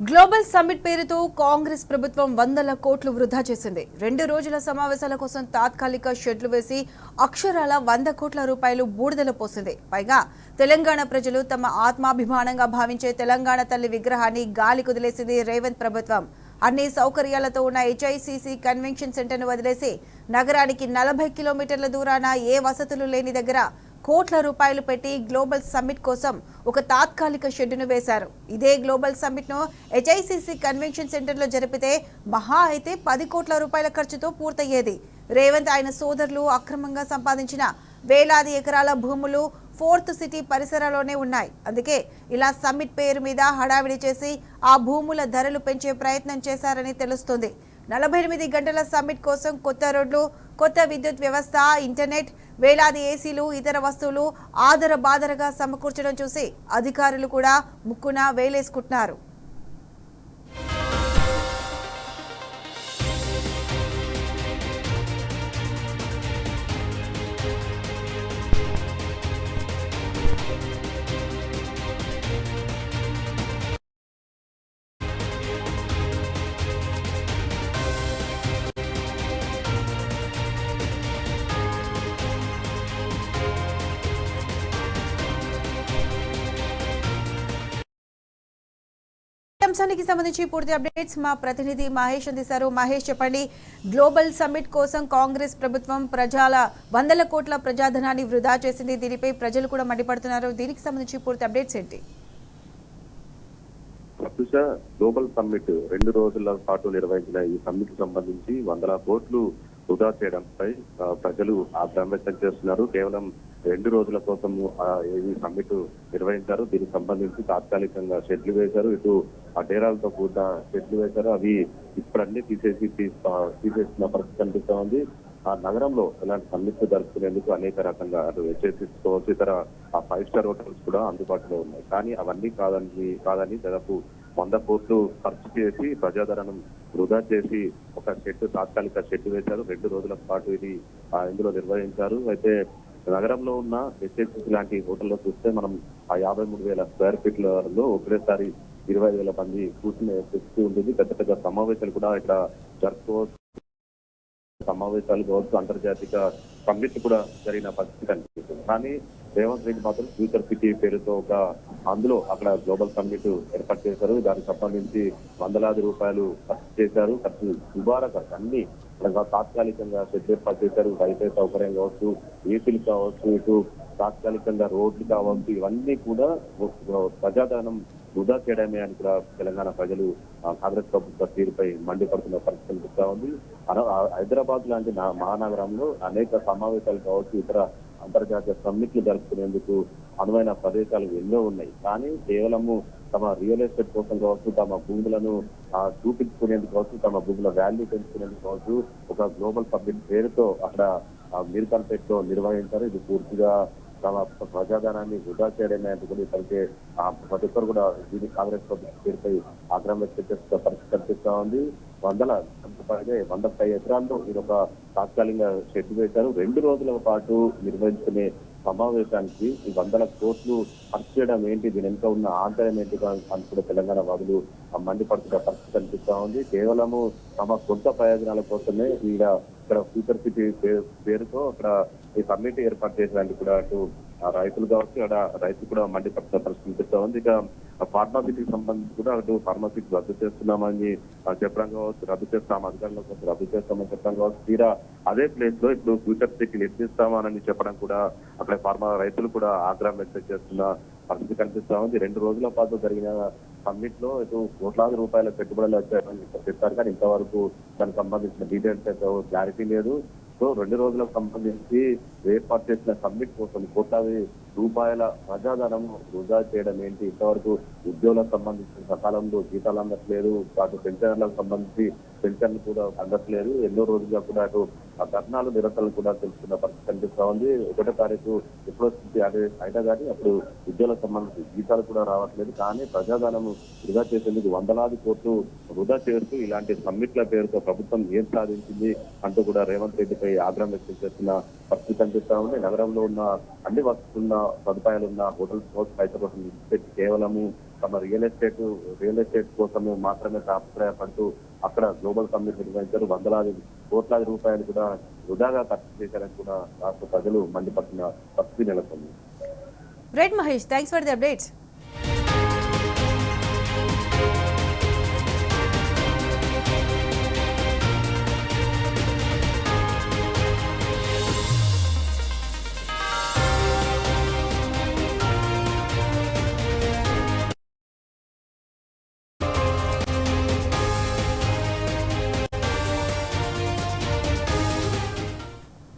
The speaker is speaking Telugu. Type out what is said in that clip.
గ్లోబల్ సమ్మిట్ పేరుతో కాంగ్రెస్ ప్రభుత్వం వందల కోట్లు వృధా చేసింది. 2 రోజుల సమావేశాల కోసం తాత్కాలిక షెడ్లు వేసి అక్షరాల 100 కోట్ల రూపాయలు బూడిదల పోసింది. పైగా తెలంగాణ ప్రజలు తమ ఆత్మాభిమానంగా భావించే తెలంగాణ తల్లి విగ్రహాన్ని గాలి కుదిలేసింది రేవంత్ ప్రభుత్వం. అన్ని సౌకర్యాలతో ఉన్న హెచ్ఐసిసి కన్వెన్షన్ సెంటర్ను వదిలేసి నగరానికి 40 కిలోమీటర్ల దూరాన ఏ వసతులు లేని దగ్గర కోట్ల రూపాయలు పెట్టి గ్లోబల్ సమ్మిట్ కోసం ఒక తాత్కాలిక షెడ్డును వేశారు. ఇదే గ్లోబల్ సమ్మిట్ ను హెచ్ఐసిసి కన్వెన్షన్ సెంటర్లో జరిపితే మహా అయితే 10 కోట్ల రూపాయల ఖర్చుతో పూర్తయ్యేది. రేవంత్ ఆయన సోదరులు అక్రమంగా సంపాదించిన వేలాది ఎకరాల భూములు ఫోర్త్ సిటీ పరిసరాల్లోనే ఉన్నాయి. అందుకే ఇలా సమ్మిట్ పేరు మీద హడావిడి చేసి ఆ భూముల ధరలు పెంచే ప్రయత్నం చేశారని తెలుస్తుంది. 48 గంటల సమ్మిట్ కోసం కొత్త రోడ్లు, కొత్త విద్యుత్ వ్యవస్థ, ఇంటర్నెట్, వేలాది ఏసీలు, ఇతర వస్తువులు ఆదరబాదరగా సమకూర్చడం చూసి అధికారులు కూడా ముక్కున వేలేసుకుంటున్నారు. అంశానికి సంబంధించి పూర్తి అప్డేట్స్ మా ప్రతినిధి మహేష్ అందిస్తారు. మహేష్, చెప్పండి. గ్లోబల్ సమ్మిట్ కోసం కాంగ్రెస్ ప్రభుత్వం ప్రజల 100 కోట్ల ప్రజాధనాన్ని వృధా చేసింది. దీనిపై ప్రజలు కూడా మండిపడుతున్నారు. దీనికి సంబంధించి పూర్తి అప్డేట్స్ ఏంటి? గ్లోబల్ సమ్మిట్ 2 రోజుల పాటు నిర్వహించిన ఈ సమ్మిట్ సంబంధించి 100 కోట్లు వృధా చేయడంపై ప్రజలు ఆగ్రహం వ్యక్తం చేస్తున్నారు. కేవలం 2 రోజుల కోసం ఈ సమ్మిట్ నిర్వహించారు. దీనికి సంబంధించి తాత్కాలికంగా షెడ్లు వేశారు. ఇటు ఆ డేరాలతో కూడిన షెడ్లు వేశారు. అవి ఇప్పుడన్నీ తీసేసిన పరిస్థితి కనిపిస్తా ఉంది. ఆ నగరంలో ఇలాంటి సమ్మిట్ జరుపుకునేందుకు అనేక రకంగా అటు హెచ్ఎస్సిస్ ఇతర 5 స్టార్ హోటల్స్ కూడా అందుబాటులో ఉన్నాయి. కానీ అవన్నీ కాదని దాదాపు 100 కోట్లు ఖర్చు చేసి ప్రజాధనం వృధా చేసి ఒక తాత్కాలిక షెడ్ వేశారు. 2 రోజుల పాటు ఇది ఇందులో నిర్వహించారు. అయితే నగరంలో ఉన్న హెచ్ఎస్సిస్ లాంటి హోటల్లో చూస్తే మనం ఆ 53,000 స్క్వేర్ ఫీట్లలో ఒకేసారి 25,000 మంది కూర్చునే పరిస్థితి ఉంటుంది. పెద్ద పెద్ద సమావేశాలు కూడా ఇక్కడ జరుపుకోవచ్చు. సమావేశాలు కావచ్చు, అంతర్జాతీయ సమ్మిట్ కూడా జరిగిన పరిస్థితి కనిపిస్తుంది. కానీ రేవంత్ రెడ్డి మాత్రం ఫ్యూచర్ సిటీ పేరుతో అందులో అక్కడ గ్లోబల్ సమ్మిట్ ఏర్పాటు చేశారు. దానికి సంబంధించి వందలాది రూపాయలు ఖర్చు చేశారు. ఖర్చు దుబారా ఖర్చు అన్ని తాత్కాలికంగా షెడ్ ఏర్పాటు చేశారు. వైఫై సౌకర్యం కావచ్చు, ఏసీలు కావచ్చు, ఇటు తాత్కాలికంగా రోడ్లు కావచ్చు, ఇవన్నీ కూడా ప్రజాధనం వృధా చేయడమే అని కూడా తెలంగాణ ప్రజలు కాంగ్రెస్ ప్రభుత్వ తీరుపై మండిపడుతున్న పరిస్థితి కనిపిస్తా ఉంది. హైదరాబాద్ లాంటి మహానగరంలో అనేక సమావేశాలు కావచ్చు, ఇతర అంతర్జాతీయ సమ్మిట్లు జరుపుకునేందుకు అనువైన ప్రదేశాలు ఎన్నో ఉన్నాయి. కానీ కేవలము తమ రియల్ ఎస్టేట్ కోసం కావచ్చు, తమ భూములను చూపించుకునేందుకు కావచ్చు, తమ భూముల వాల్యూ పెంచుకునేందుకు కావచ్చు, ఒక గ్లోబల్ సమ్మిట్ పేరుతో అక్కడ మీర్పల్పేటలో నిర్వహించారు. ఇది పూర్తిగా తమ ప్రజాధనాన్ని వృధా చేయడమే అంటే కూడా ఇప్పటికే ప్రతి ఒక్కరు కూడా దీని కాంగ్రెస్ ప్రభుత్వం పేరుపై ఆగ్రహం వ్యక్తం చేస్తున్న పరిస్థితి కనిపిస్తా ఉంది. 100 ఎకరాల్లో ఇది ఒక తాత్కాలిక షెడ్ వేశారు. 2 రోజుల పాటు నిర్వహించుకునే సమావేశానికి ఈ 100 కోట్లు ఖర్చు చేయడం ఏంటి, దీని వెనుక ఉన్న ఆంతర్యం ఏంటి అని కూడా తెలంగాణ వాదులు మండిపడుతున్న పరిస్థితి కనిపిస్తా ఉంది. కేవలము తమ సొంత ప్రయోజనాల కోసమే ఇక్కడ ఫ్యూచర్ సిటీ పేరుతో అక్కడ ఈ సమ్మిట్ ఏర్పాటు చేసేదానికి కూడా అటు రైతులు కావచ్చు, అక్కడ రైతులు కూడా మండిపడుతున్న పరిస్థితి కనిపిస్తా ఉంది. ఇక ఫార్మాసిటీకి సంబంధించి కూడా అటు ఫార్మాసిటీ రద్దు చేస్తున్నామని చెప్పడం కావచ్చు, రద్దు చేస్తాం అధికారుల కోసం రద్దు చేస్తామని చెప్పడం కావచ్చు, తీరా అదే ప్లేస్ లో ఇప్పుడు ఫ్యూచర్ సిటీ నిర్మిస్తామని చెప్పడం కూడా అక్కడ రైతులు కూడా ఆగ్రహం వ్యక్తం చేస్తున్న పరిస్థితి కనిపిస్తా ఉంది. 2 రోజుల పాటు జరిగిన సమ్మిట్ లో ఇటు కోట్లాది రూపాయల పెట్టుబడులు వచ్చాయని చెప్పారు. కానీ ఇంతవరకు దానికి సంబంధించిన డీటెయిల్స్ అయితే క్లారిటీ లేదు. సో 2 రోజులకు సంబంధించి ఏర్పాటు చేసిన సమ్మిట్ కోసం కోట్లాది రూపాయల ప్రజాధనం వృధా చేయడం ఏంటి, ఇంతవరకు ఉద్యోగులకు సంబంధించిన సకాలంలో జీతాలు అందట్లేదు, అటు పెన్షనర్లకు సంబంధించి పెన్షన్లు కూడా అందట్లేదు. ఎన్నో రోజులుగా కూడా అటు ధర్నాలు నిరసనలు కూడా తెలుసుకున్న పరిస్థితి కనిపిస్తా ఉంది. 1వ తారీఖు ఎప్పుడు వస్తుంది అయినా కానీ అప్పుడు ఉద్యోగులకు సంబంధించి జీతాలు కూడా రావట్లేదు. కానీ ప్రజాధనం వృధా చేసేందుకు వందలాది కోట్లు వృధా చేస్తూ ఇలాంటి సమ్మిట్ల పేరుతో ప్రభుత్వం ఏం సాధించింది అంటూ కూడా రేవంత్ రెడ్డిపై ఆగ్రహం వ్యక్తం చేస్తున్న పరిస్థితి కనిపిస్తా ఉంది. నగరంలో ఉన్న అన్ని వస్తున్న సదుపాయాలు ఉన్న హోటల్స్ కోసం కేవలము తమ రియల్ ఎస్టేట్ కోసం మాత్రమే తాపత్రయపడుతూ అక్కడ గ్లోబల్ సమ్మిట్ నిర్వహించారు. కోట్లాది రూపాయలు కూడా వృధాగా ఖర్చు చేశారని కూడా రాష్ట్ర ప్రజలు మండిపడుతున్న పరిస్థితి నెలకొంది. Right Mahesh, thanks for the updates.